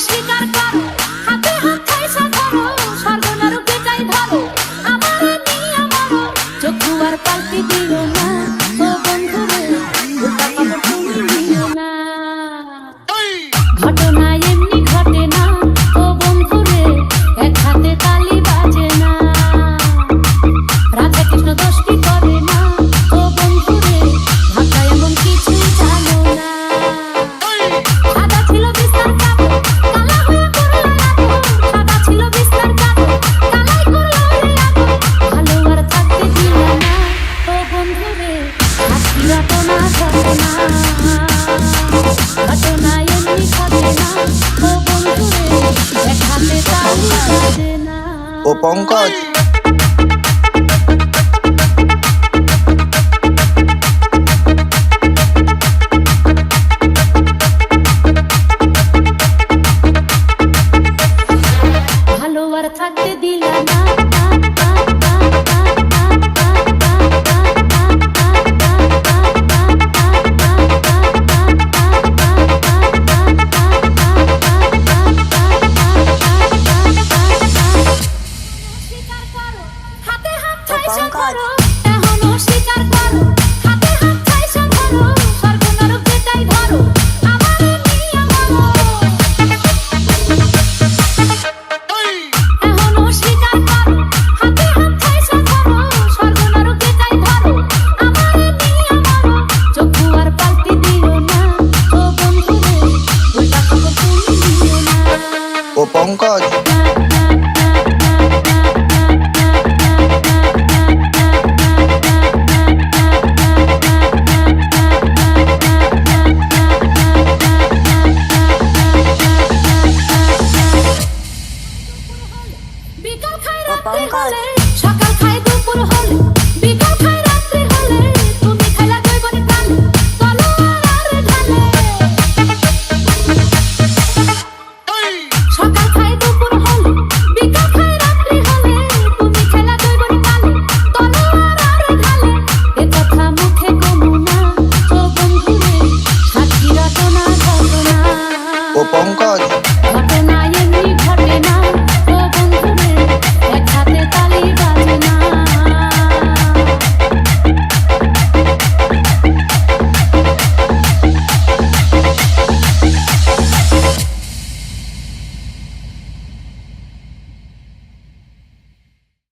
স্বীকার করো, হাতে হাত ঠাইসা ধরো, স্বর্গ নরক এটাই ধরো, আমারে নিয়া মরো, চক্ষু আর পাল্টি দিও না, ও বন্ধু রে, উল্টা খবর তুমি নিও না। ঘটনা এমনি ঘটে না, ও বন্ধু রে, এক হাতে তালি বাজে না। রাধা কৃষ্ণ দোষ কি করে না, ও বন্ধু রে, ভাষা এমন কিছুই জানো না। সাদা ছিল বিস্তার কাপড়, কালা হয়ে করলো আদর, সাদা ছিল বিস্তার কাপড়, কালাই করলো রে আদর, ভালো আর থাকতে দিল না, ও বন্ধু রে, আজকি রটনা ঘটনা। ঘটনা এমনি ঘটে না, ও বন্ধু রে, এক হাতে তালি বাজে না। ও পঙ্কজ, ভালো আর থাকতে দিলা না। স্বীকার করো, হাতে হাত ঠাইসা ধরো, এখনো স্বীকার করো, হাতে হাত ঠাইসা ধরো, স্বর্গ নরক যেটাই ধরো, আমারে নিয়া মরো। এখনো স্বীকার করো, হাতে হাত ঠাইসা ধরো, স্বর্গ নরক এটাই ধরো, আমারে নিয়া মরো, চক্ষু আর পাল্টি দিও না, ও বন্ধু রে, উল্টা খবর তুমি নিও না। ও পঙ্কজ, না